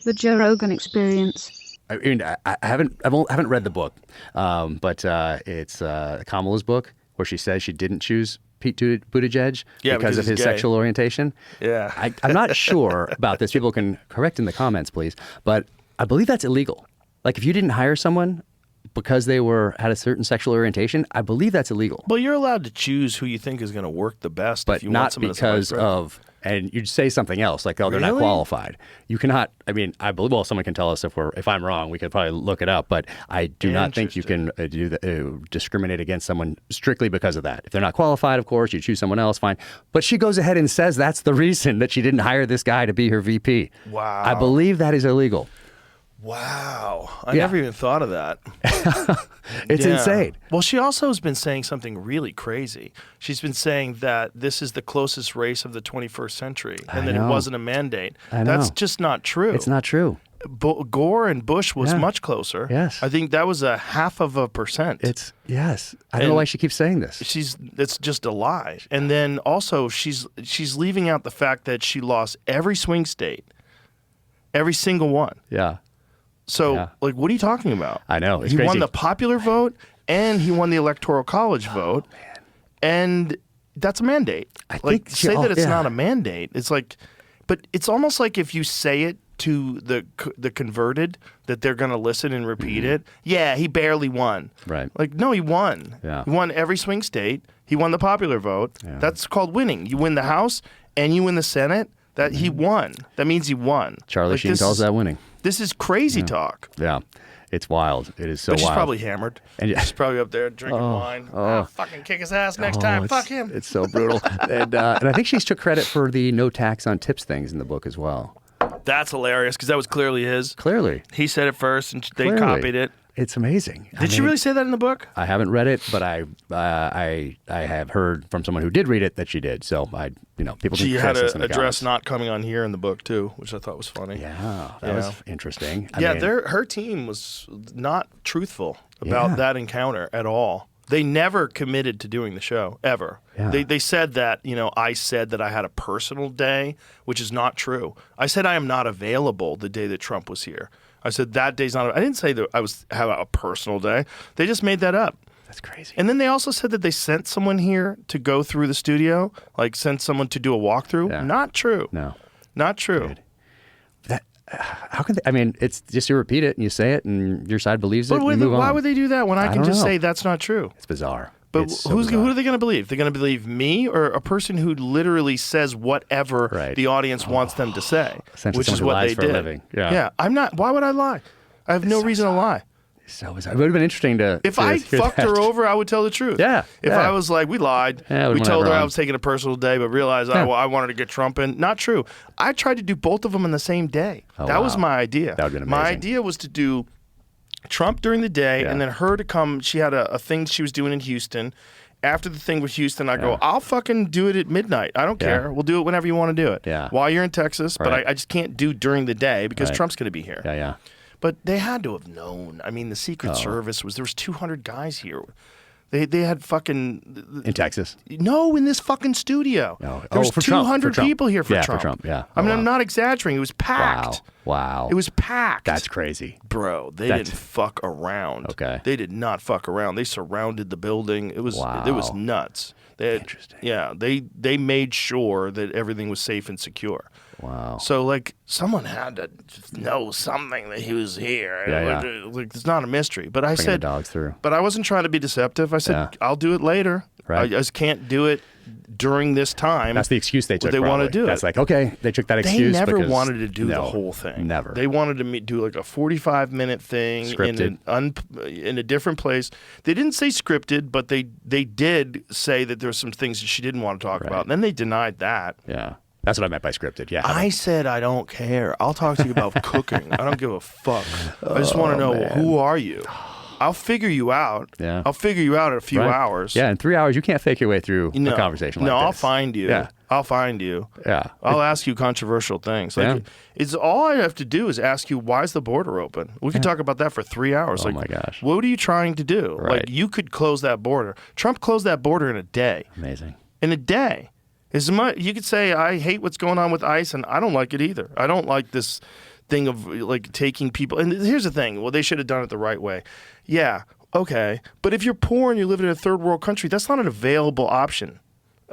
The Joe Rogan Experience. I mean, I haven't read the book, but it's Kamala's book where she says she didn't choose Pete Buttigieg because of he's his gay. sexual orientation. Yeah. I'm not sure about this. People can correct in the comments, please. But I believe that's illegal. Like if you didn't hire someone because they had a certain sexual orientation, I believe that's illegal. Well, you're allowed to choose who you think is going to work the best. But if you not want someone because of, and you'd say something else like, oh, they're not Really? qualified. You cannot, I mean, I believe, well, someone can tell us if I'm wrong, we could probably look it up, but I do not think you can discriminate against someone strictly because of that. If they're not qualified, of course, you choose someone else, fine. But she goes ahead and says that's the reason that she didn't hire this guy to be her VP. Wow. I believe that is illegal. Wow. I never even thought of that. It's insane. Well, she also has been saying something really crazy. She's been saying that this is the closest race of the 21st century and that it wasn't a mandate. That's just not true. It's not true. Gore and Bush was much closer. Yes. I think that was a 0.5%. Yes. I don't know why she keeps saying this. It's just a lie. And then also she's leaving out the fact that she lost every swing state. Every single one. Yeah. So, like, what are you talking about? I know. It's he crazy. won the popular vote and he won the electoral college vote. Man. And that's a mandate. I like, think say that it's not a mandate. It's like, but it's almost like if you say it to the converted that they're going to listen and repeat it. Yeah, he barely won. Right. Like, no, he won. Yeah. He won every swing state. He won the popular vote. Yeah. That's called winning. You win the House and you win the Senate. That he won. That means he won. Charlie Sheen calls that winning. This is crazy talk. Yeah. It's wild. It is so But she's wild. probably hammered. And She's probably up there drinking wine. Fucking kick his ass next time. Fuck him. It's so brutal. And I think she took credit for the no tax on tips things in the book as well. That's hilarious because that was clearly his. Clearly. He said it first and they copied it. It's amazing. Did she really say that in the book? I haven't read it, but I have heard from someone who did read it that she did. So people. She can had correct us in a the address comments. not coming on here in the book too, which I thought was funny. Yeah, that was interesting. Her team was not truthful about that encounter at all. They never committed to doing the show, ever. Yeah. They said that, I said that I had a personal day, which is not true. I said I am not available the day that Trump was here. I said that day's not. I didn't say that I have a personal day. They just made that up. That's crazy. And then they also said that they sent someone here to go through the studio, like sent someone to do a walkthrough. Yeah. Not true. No. Not true. Dude. How can they? I mean, it's just you repeat it and you say it and your side believes it. But and you move why on. would they do that when I can don't just know. say that's not true? It's bizarre. But It's so who bizarre. are they going to believe? They're going to believe me or a person who literally says whatever the audience wants them to say, Essentially which is someone who what lies they for a did. living. Yeah. Yeah, I'm not. Why would I lie? I have no reason to lie. So bizarre. It would have been interesting to. If to I hear fucked that. her over, I would tell the truth. Yeah, If yeah. I was like, we lied, Yeah, we we went told her I wrong. was taking a personal day, but realized I wanted to get Trump in. Not true. I tried to do both of them in the same day. Oh, that was wow. my idea. That would've been My amazing. idea was to do Trump during the day, Yeah. and then her to come. She had a thing she was doing in Houston. After the thing with Houston, I go, I'll fucking do it at midnight. I don't care. We'll do it whenever you want to do it. Yeah. While you're in Texas, Right. but I just can't do during the day because Right. Trump's going to be here. Yeah, yeah. But they had to have known. I mean, the Secret Service there was 200 guys here. They had fucking In Texas. no in this fucking studio. No. There was For Trump, 200 for Trump. people here for Yeah, Trump. for Trump, yeah. I mean, Oh, I'm wow. not exaggerating. It was packed. Wow. It was packed. That's crazy. Bro, they That's- didn't fuck around. Okay. They did not fuck around. They surrounded the building. It was Wow. nuts. They had, Interesting. Yeah, they made sure that everything was safe and secure. Wow. So, like, someone had to just know something that he was here. Yeah, Like, it's not a mystery. But I Bringing said, the dogs through. but I wasn't trying to be deceptive. I said, Yeah. I'll do it later. Right. I just can't do it during this time. That's the excuse they took. They want to probably. do That's it. like, okay, they took that They excuse. never because- wanted to do the No, whole thing. Never. They wanted to do like a 45-minute thing Scripted. in a different place. They didn't say scripted, but they did say that there were some things that she didn't want to talk about. And then they denied that. Yeah. That's what I meant by scripted. Yeah. I said I don't care. I'll talk to you about cooking. I don't give a fuck. I just want to know who are you. I'll figure you out. Yeah. I'll figure you out in a few Right. hours. Yeah, in 3 hours, you can't fake your way through No. a conversation like No, this. I'll find you. Yeah. I'll find you. Yeah. I'll ask you controversial things. Like, Yeah. it's all I have to do is ask you, why is the border open? We could talk about that for 3 hours. Oh, like, my gosh. What are you trying to do? Right. Like, you could close that border. Trump closed that border in a day. Amazing. In a day. As much you could say, I hate what's going on with ICE, and I don't like it either. I don't like this thing of like taking people. And here's the thing. Well, they should have done it the right way. Yeah. Okay. But if you're poor and you live in a third world country, that's not an available option.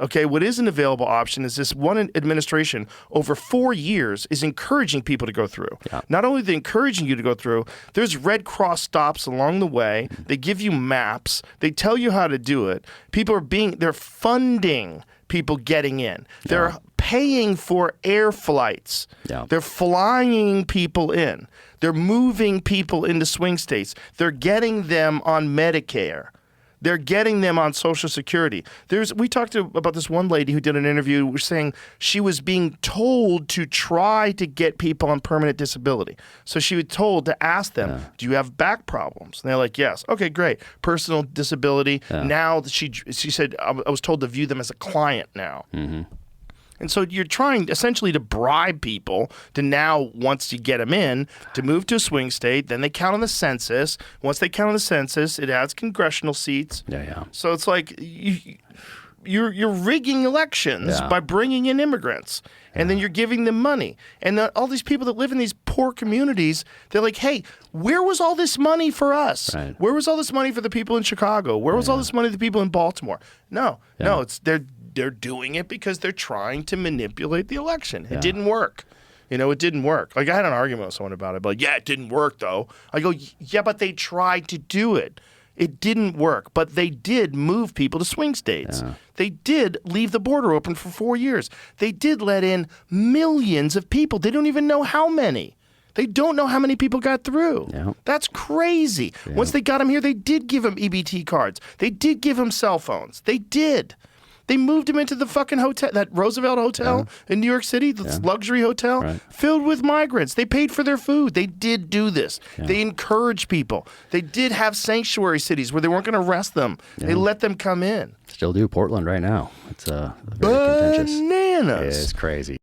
Okay, what is an available option is this one administration over 4 years is encouraging people to go through. Yeah. Not only are they encouraging you to go through, there's Red Cross stops along the way. They give you maps. They tell you how to do it. They're funding people getting in. They're paying for air flights. Yeah. They're flying people in. They're moving people into swing states. They're getting them on Medicare. They're getting them on Social Security. We talked about this one lady who did an interview saying she was being told to try to get people on permanent disability. So she was told to ask them, do you have back problems? And they're like, yes. Okay, great. Personal disability. Yeah. Now she said, I was told to view them as a client now. Mm-hmm. And so you're trying essentially to bribe people to now, once you get them in, to move to a swing state. Then they count on the census. Once they count on the census, it adds congressional seats. Yeah. So it's like you're rigging elections by bringing in immigrants. And then you're giving them money. And all these people that live in these poor communities, they're like, hey, where was all this money for us? Right. Where was all this money for the people in Chicago? Where was all this money for the people in Baltimore? No, they're doing it because they're trying to manipulate the election. It didn't work. It didn't work. Like, I had an argument with someone about it, but it didn't work, though. I go, yeah, but they tried to do it. It didn't work, but they did move people to swing states. Yeah. They did leave the border open for 4 years. They did let in millions of people. They don't even know how many. They don't know how many people got through. Yeah. That's crazy. Yeah. Once they got them here, they did give them EBT cards. They did give them cell phones. They did. They moved him into the fucking hotel, that Roosevelt Hotel in New York City, this luxury hotel, filled with migrants. They paid for their food. They did do this. Yeah. They encouraged people. They did have sanctuary cities where they weren't going to arrest them. Yeah. They let them come in. Still do. Portland right now. It's very contentious. Bananas. It's crazy.